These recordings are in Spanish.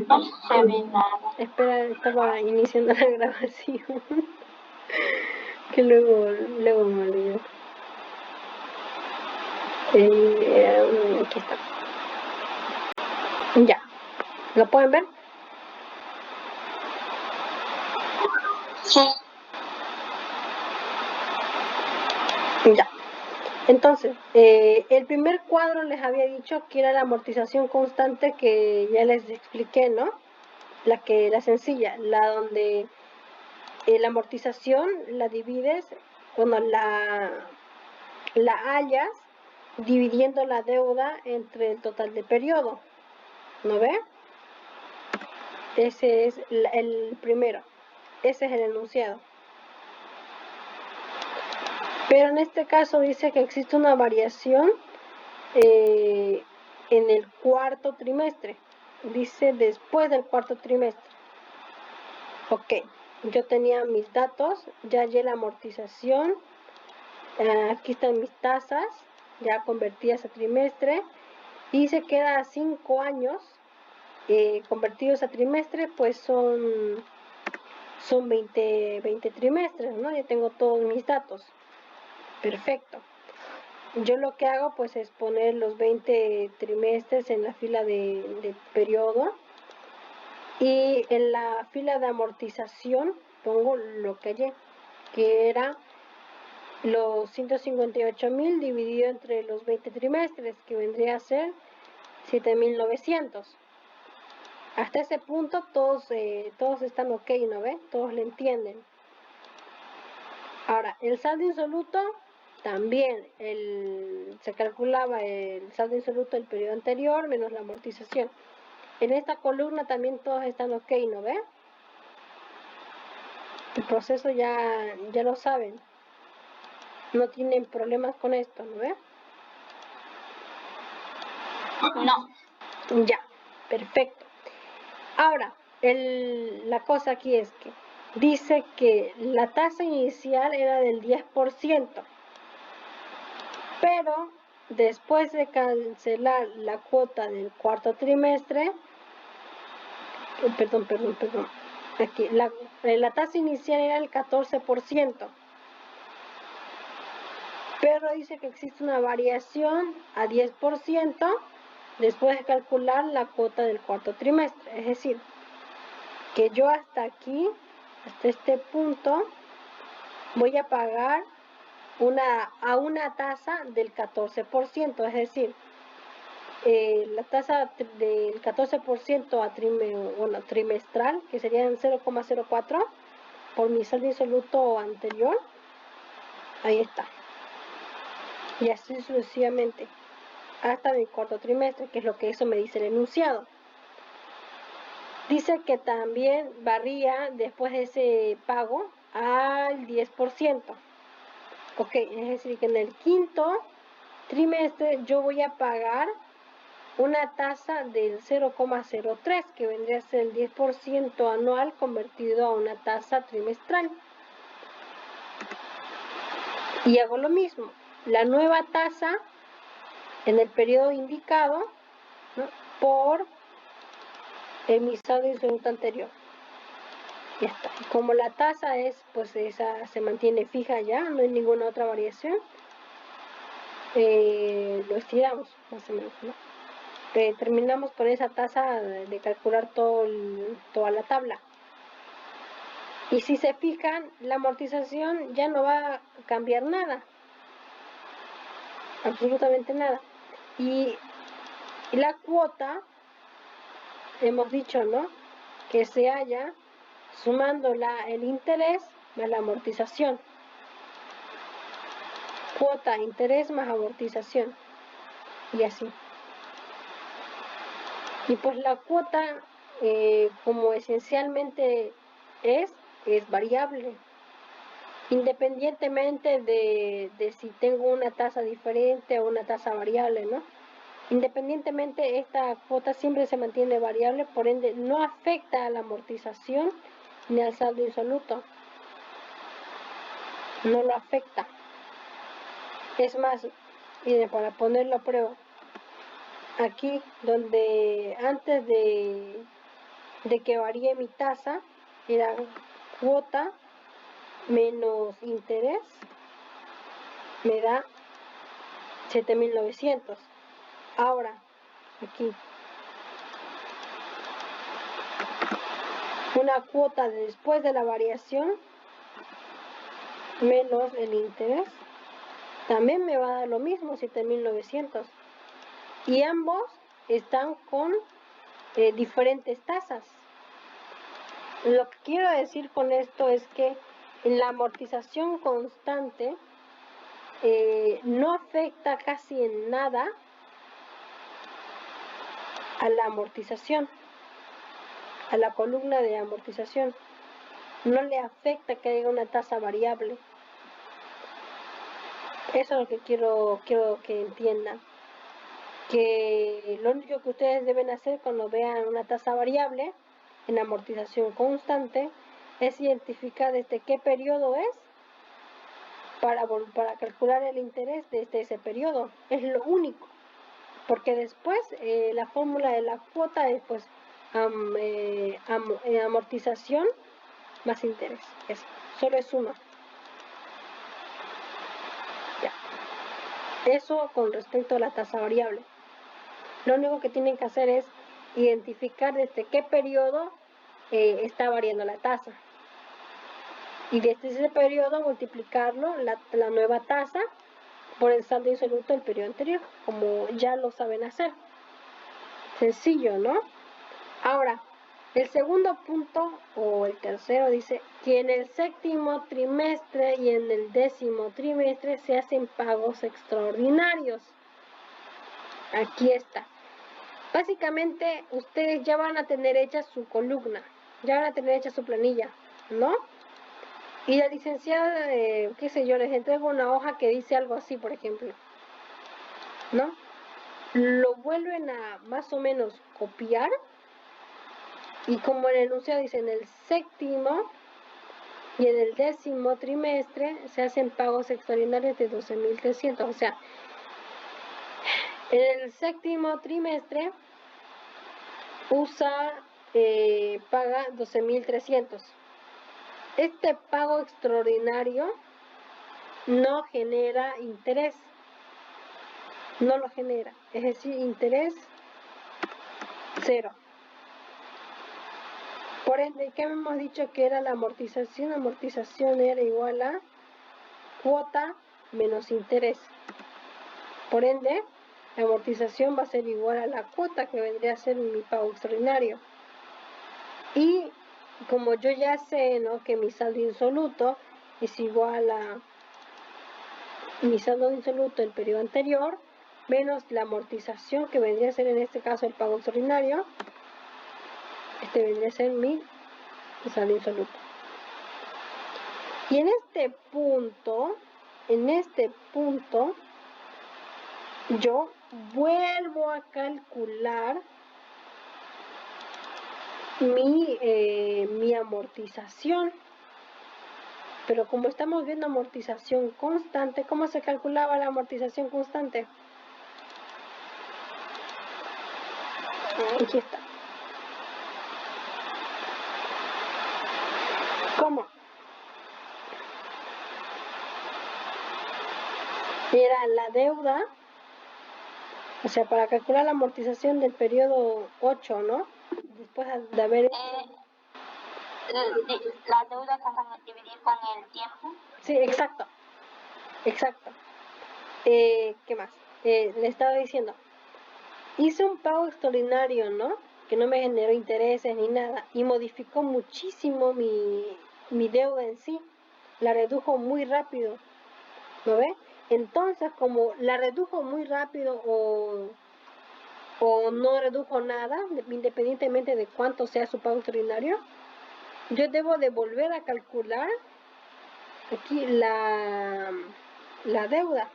No se ve nada. Espera, estaba iniciando la grabación. Que luego me olvidé. Aquí está. Ya. ¿Lo pueden ver? Sí. Ya. Entonces, el primer cuadro les había dicho que era la amortización constante, que ya les expliqué, ¿no? La sencilla, la donde la amortización la divides, bueno, la hallas dividiendo la deuda entre el total de periodo, ¿no ve? Ese es el primero, ese es el enunciado. Pero en este caso dice que existe una variación en el cuarto trimestre. Dice después del cuarto trimestre. Ok, yo tenía mis datos, ya hallé la amortización. Aquí están mis tasas, ya convertidas a trimestre. Y se queda a 5 años convertidos a trimestre, pues son 20 trimestres, ¿no? Ya tengo todos mis datos. Perfecto. Yo lo que hago pues es poner los 20 trimestres en la fila de periodo, y en la fila de amortización pongo lo que hallé, que era los 158,000 dividido entre los 20 trimestres, que vendría a ser 7,900. Hasta ese punto todos están ok, ¿no ve? Todos le entienden. Ahora, el saldo insoluto también se calculaba el saldo insoluto del periodo anterior menos la amortización. En esta columna también todos están ok, ¿no ve? El proceso ya lo saben. No tienen problemas con esto, ¿no ve? No. Ya, perfecto. Ahora, la cosa aquí es que dice que la tasa inicial era del 10%, pero después de cancelar la cuota del cuarto trimestre, perdón, aquí la tasa inicial era el 14%, pero dice que existe una variación a 10% después de calcular la cuota del cuarto trimestre. Es decir, que yo hasta aquí, hasta este punto, voy a pagar a una tasa del 14%, es decir, la tasa del 14% trimestral, que serían 0,04 por mi saldo insoluto anterior. Ahí está. Y así sucesivamente hasta mi cuarto trimestre, que es lo que eso me dice el enunciado. Dice que también varía después de ese pago al 10%. Ok, es decir, que en el quinto trimestre yo voy a pagar una tasa del 0,03, que vendría a ser el 10% anual convertido a una tasa trimestral. Y hago lo mismo. La nueva tasa en el periodo indicado, ¿no?, por mi saldo insoluto anterior. Ya está. Y como la tasa es, pues esa se mantiene fija ya, no hay ninguna otra variación, lo estiramos más o menos, ¿no? Terminamos con esa tasa de calcular toda la tabla. Y si se fijan, la amortización ya no va a cambiar nada, absolutamente nada. Y la cuota, hemos dicho, ¿no?, que se halla sumando el interés más la amortización. Cuota, interés más amortización. Y así. Y pues la cuota, como esencialmente es variable, independientemente de si tengo una tasa diferente o una tasa variable, ¿no? Independientemente, esta cuota siempre se mantiene variable, por ende no afecta a la amortización ni al saldo insoluto. No lo afecta. Es más, miren, para ponerlo a prueba, aquí donde antes de que varíe mi tasa era cuota menos interés, me da 7.900. Ahora aquí una cuota después de la variación menos el interés también me va a dar lo mismo, 7.900, y ambos están con diferentes tasas. Lo que quiero decir con esto es que en la amortización constante no afecta casi en nada a la amortización, a la columna de amortización. No le afecta que haya una tasa variable. Eso es lo que quiero que entiendan. Que lo único que ustedes deben hacer cuando vean una tasa variable en amortización constante es identificar desde qué periodo es para calcular el interés desde ese periodo. Es lo único. Porque después la fórmula de la cuota es pues amortización más interés. Solo es uno. Ya. Eso con respecto a la tasa variable. Lo único que tienen que hacer es identificar desde qué periodo está variando la tasa. Y desde ese periodo multiplicarlo, la nueva tasa, por el saldo insoluto del periodo anterior, como ya lo saben hacer. Sencillo, ¿no? Ahora, el segundo punto, o el tercero, dice que en el séptimo trimestre y en el 10º trimestre se hacen pagos extraordinarios. Aquí está. Básicamente, ustedes ya van a tener hecha su columna, ya van a tener hecha su planilla, ¿no? Y la licenciada, qué sé yo, les entrego una hoja que dice algo así, por ejemplo, ¿no? Lo vuelven a más o menos copiar, y como el enunciado dice, en el séptimo y en el 10º trimestre se hacen pagos extraordinarios de 12.300. O sea, en el séptimo trimestre paga 12.300. Este pago extraordinario no genera interés, no lo genera, es decir, interés cero. Por ende, ¿qué hemos dicho que era la amortización? La amortización era igual a cuota menos interés. Por ende, la amortización va a ser igual a la cuota que vendría a ser mi pago extraordinario. Y como yo ya sé, ¿no?, que mi saldo insoluto es igual a mi saldo insoluto del periodo anterior menos la amortización, que vendría a ser en este caso el pago extraordinario, este vendría a ser mi saldo insoluto. Y en este punto, yo vuelvo a calcular mi amortización. Pero como estamos viendo amortización constante, ¿cómo se calculaba la amortización constante? Aquí está. ¿Cómo? Era la deuda, o sea, para calcular la amortización del periodo 8, ¿no? Después de haber... la deuda que vamos a dividir con el tiempo. Sí, exacto. ¿Qué más? Le estaba diciendo, hice un pago extraordinario, ¿no?, que no me generó intereses ni nada, y modificó muchísimo mi deuda en sí, la redujo muy rápido, ¿no ve? Entonces, como la redujo muy rápido o no redujo nada, independientemente de cuánto sea su pago extraordinario, yo debo de volver a calcular aquí la deuda.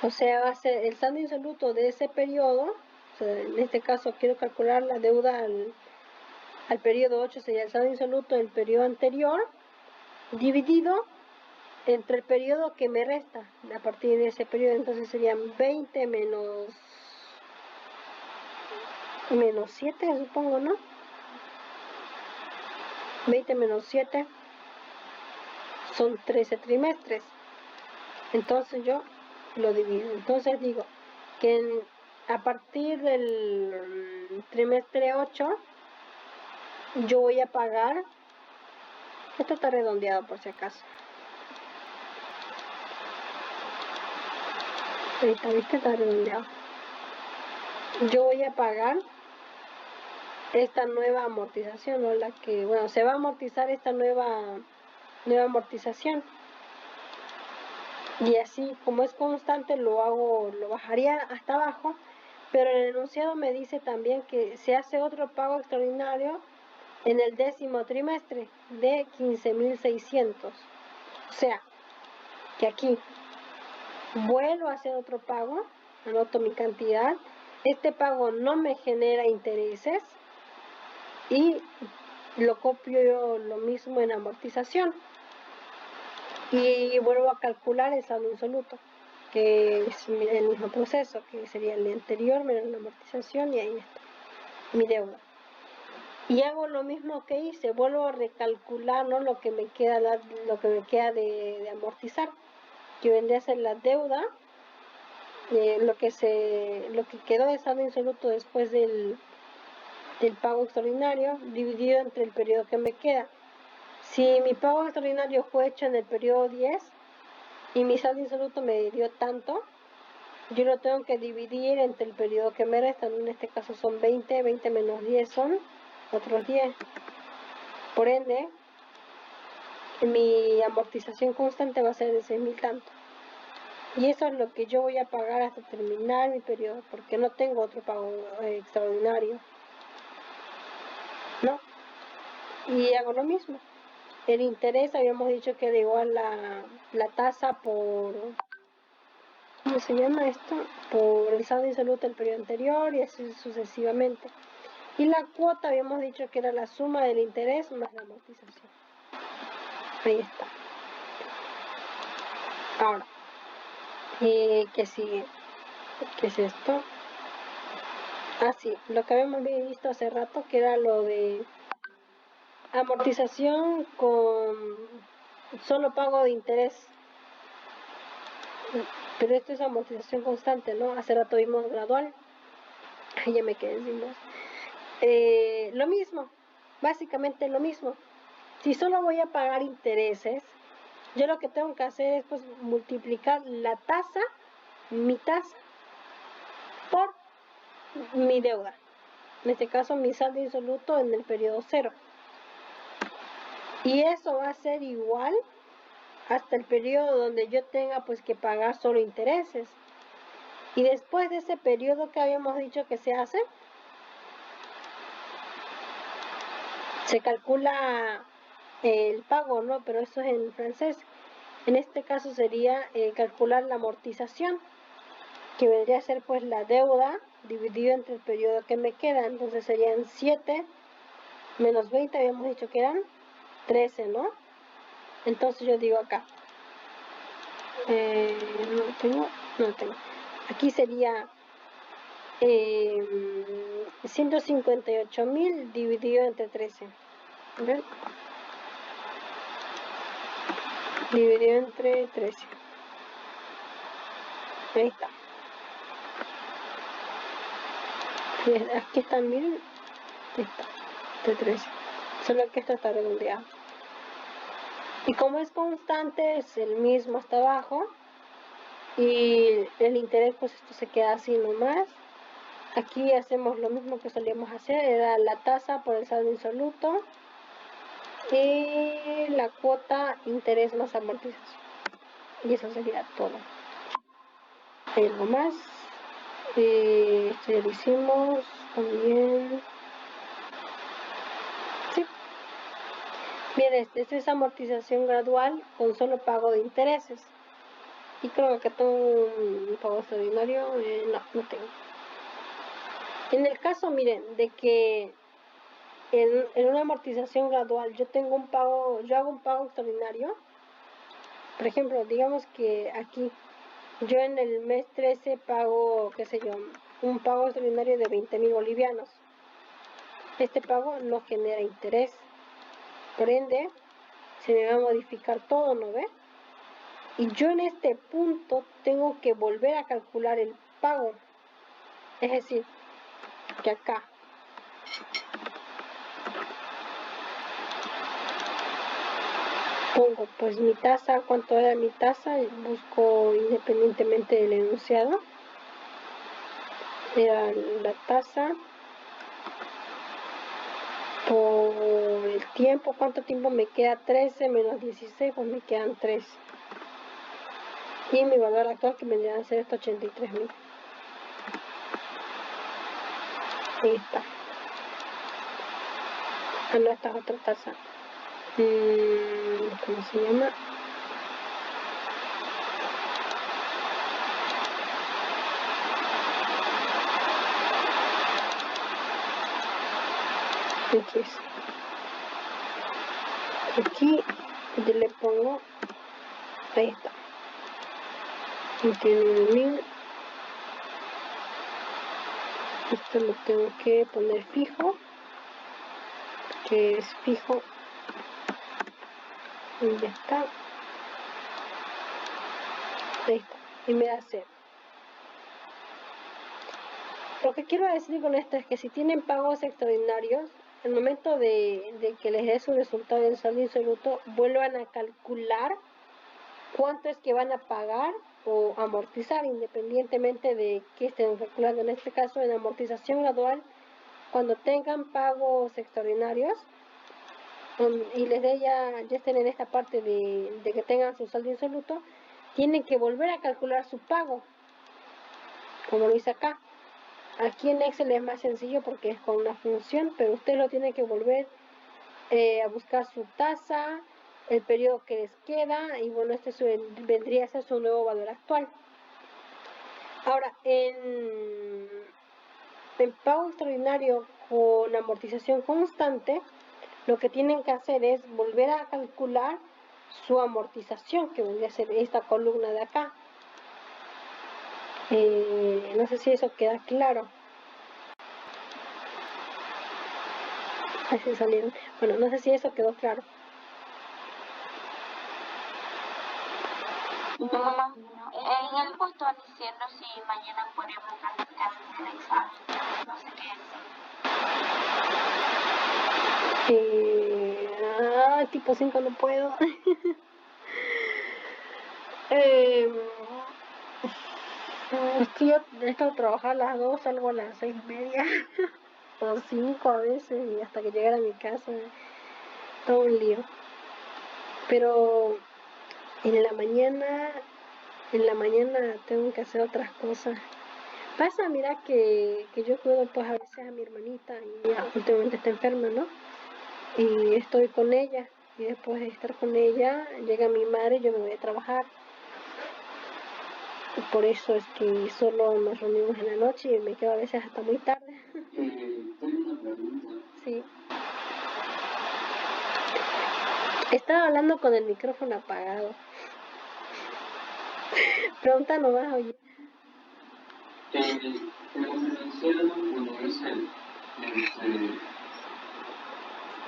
O sea, va a ser el saldo insoluto de ese periodo. O sea, en este caso quiero calcular la deuda al periodo 8, sería el saldo insoluto del periodo anterior, dividido entre el periodo que me resta a partir de ese periodo. Entonces serían 20 menos menos 7, supongo, ¿no? 20 menos 7 son 13 trimestres. Entonces yo lo divido. Entonces digo que a partir del trimestre 8 yo voy a pagar, esto está redondeado por si acaso. Ahorita, ¿viste? Está redondeado. Yo voy a pagar esta nueva amortización, o la que, bueno, se va a amortizar esta nueva amortización. Y así, como es constante, lo bajaría hasta abajo, pero el enunciado me dice también que se hace otro pago extraordinario en el 10º trimestre de 15.600. O sea, que aquí vuelvo a hacer otro pago, anoto mi cantidad, este pago no me genera intereses y lo copio yo lo mismo en amortización. Y vuelvo a calcular el saldo insoluto, que es el mismo proceso, que sería el anterior menos la amortización, y ahí está mi deuda. Y hago lo mismo que hice, vuelvo a recalcular, ¿no?, lo que me queda de amortizar, que vendría a ser la deuda, lo que quedó de saldo insoluto después del pago extraordinario, dividido entre el periodo que me queda. Si mi pago extraordinario fue hecho en el periodo 10 y mi saldo insoluto me dio tanto, yo lo tengo que dividir entre el periodo que me resta. En este caso son 20, 20 menos 10 son otros 10. Por ende, mi amortización constante va a ser de 6.000 tanto. Y eso es lo que yo voy a pagar hasta terminar mi periodo, porque no tengo otro pago extraordinario, ¿no? Y hago lo mismo. El interés habíamos dicho que era igual la tasa por, ¿cómo se llama esto? Por el saldo insoluto del periodo anterior, y así sucesivamente. Y la cuota habíamos dicho que era la suma del interés más la amortización. Ahí está. Ahora, ¿qué sigue? ¿Qué es esto? Ah, sí, lo que habíamos visto hace rato, que era lo de amortización con solo pago de interés. Pero esto es amortización constante, ¿no? Hace rato vimos gradual. Ya me quedé sin voz. Lo mismo, básicamente lo mismo. Si solo voy a pagar intereses, yo lo que tengo que hacer es pues multiplicar la tasa, mi tasa, por mi deuda. En este caso mi saldo insoluto en el periodo 0. Y eso va a ser igual hasta el periodo donde yo tenga pues que pagar solo intereses. Y después de ese periodo que habíamos dicho que se hace, se calcula el pago, ¿no? Pero eso es en francés. En este caso sería calcular la amortización, que vendría a ser pues la deuda dividido entre el periodo que me queda. Entonces serían 7 menos 20, habíamos dicho que eran 13, ¿no? Entonces yo digo acá, no tengo. Aquí sería 158.000 dividido entre 13. ¿Ven? Dividido entre 13. Ahí está. Aquí está, miren. Ahí está. De 13. Solo que esto está redondeado. Y como es constante, es el mismo hasta abajo. Y el interés, pues esto se queda así nomás. Aquí hacemos lo mismo que solíamos hacer, era la tasa por el saldo insoluto y la cuota interés más amortización. Y eso sería todo. Hay algo más. Esto ya lo hicimos también. Sí. Bien, esta es amortización gradual con solo pago de intereses. Y creo que tengo un pago extraordinario. No tengo. En el caso, miren, de que en una amortización gradual yo hago un pago extraordinario. Por ejemplo, digamos que aquí yo en el mes 13 pago, qué sé yo, un pago extraordinario de 20.000 bolivianos. Este pago no genera interés. Por ende, se me va a modificar todo, ¿no ve? Y yo en este punto tengo que volver a calcular el pago. Es decir, que acá pongo pues mi tasa, cuánto era mi tasa, busco independientemente del enunciado. Era la tasa por el tiempo, cuánto tiempo me queda, 13 menos 16, pues me quedan 3. Y mi valor actual, que vendría a ser 83.000. Ahí está. Ah, no, esta es otra tasa. ¿Cómo se llama? Aquí es. Aquí yo le pongo, ahí está, 21.000. Esto lo tengo que poner fijo, que es fijo. Y ya está. Ahí está. Y me da 0. Lo que quiero decir con esto es que si tienen pagos extraordinarios, al momento de que les dé su resultado en saldo insoluto, vuelvan a calcular cuánto es que van a pagar o amortizar, independientemente de qué estén calculando. En este caso, en amortización gradual, cuando tengan pagos extraordinarios y les dé ya estén en esta parte de que tengan su saldo insoluto, tienen que volver a calcular su pago, como lo hice acá. Aquí en Excel es más sencillo porque es con una función, pero usted lo tiene que volver a buscar su tasa, el periodo que les queda, y bueno, este vendría a ser su nuevo valor actual. Ahora, en pago extraordinario con amortización constante, lo que tienen que hacer es volver a calcular su amortización, que vendría a ser esta columna de acá. No sé si eso queda claro. Así salieron. Bueno, no sé si eso quedó claro. No, en el punto diciendo si mañana podemos practicar el examen, no sé qué decir. Tipo 5 no puedo. Es que yo esto trabajar a las 2, salgo a las 6:30 o 5 a veces, y hasta que llegara a mi casa, todo un lío. Pero en la mañana tengo que hacer otras cosas. Pasa, mira, que yo cuido pues a veces a mi hermanita, y ella últimamente está enferma, ¿no? Y estoy con ella, y después de estar con ella, llega mi madre y yo me voy a trabajar. Y por eso es que solo nos reunimos en la noche y me quedo a veces hasta muy tarde. Tengo una pregunta. Sí. Estaba hablando con el micrófono apagado. Pregunta nomás, oye. Como financiero, cuando es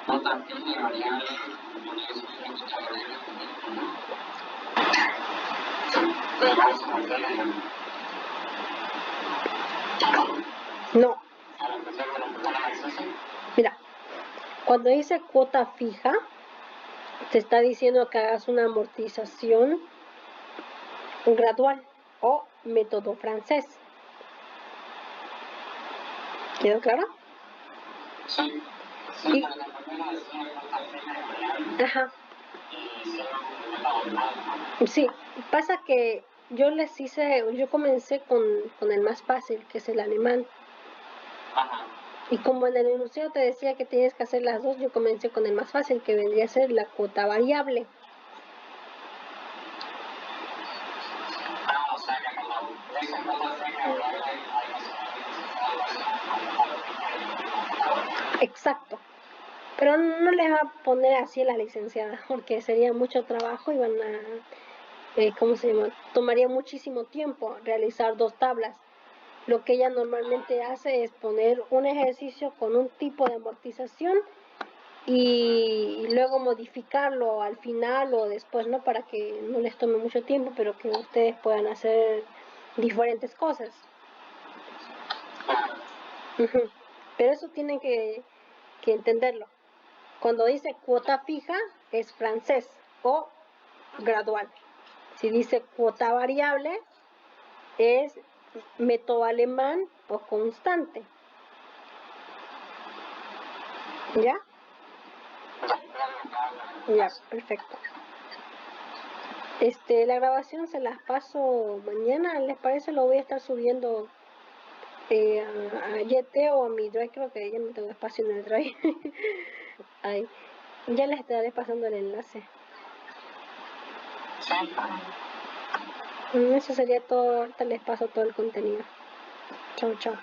nota fija variable, como eso es una cosa variable también, ¿no? Pero vamos a meter No. a la persona con la acceso. Mira, cuando dice cuota fija, te está diciendo que hagas una amortización gradual o método francés. ¿Quedó claro? Sí, Y- pero la primera es una nota fija variable Ajá. y se va a completar ¿no? Sí, pasa que yo comencé con el más fácil, que es el alemán. Ajá. Y como en el enunciado te decía que tienes que hacer las dos, yo comencé con el más fácil, que vendría a ser la cuota variable. O sea que como esa nota fija variable hay que Exacto. Pero no les va a poner así a la licenciada, porque sería mucho trabajo y van a, ¿cómo se llama? Tomaría muchísimo tiempo realizar 2 tablas. lo que ella normalmente hace es poner un ejercicio con un tipo de amortización y luego modificarlo al final o después, ¿no? Para que no les tome mucho tiempo, pero que ustedes puedan hacer diferentes cosas. Ujú. Pero eso tienen que entenderlo. Cuando dice cuota fija es francés o gradual. Si dice cuota variable es método alemán o constante. ¿Ya? Ya, perfecto. La grabación se las paso mañana, ¿les parece? Lo voy a estar subiendo a Yete o a mi Drive, creo que ya no tengo espacio en el Drive. Ay, ya les estaré pasando el enlace. Eso sería todo, ahorita les paso todo el contenido. Chao, chao.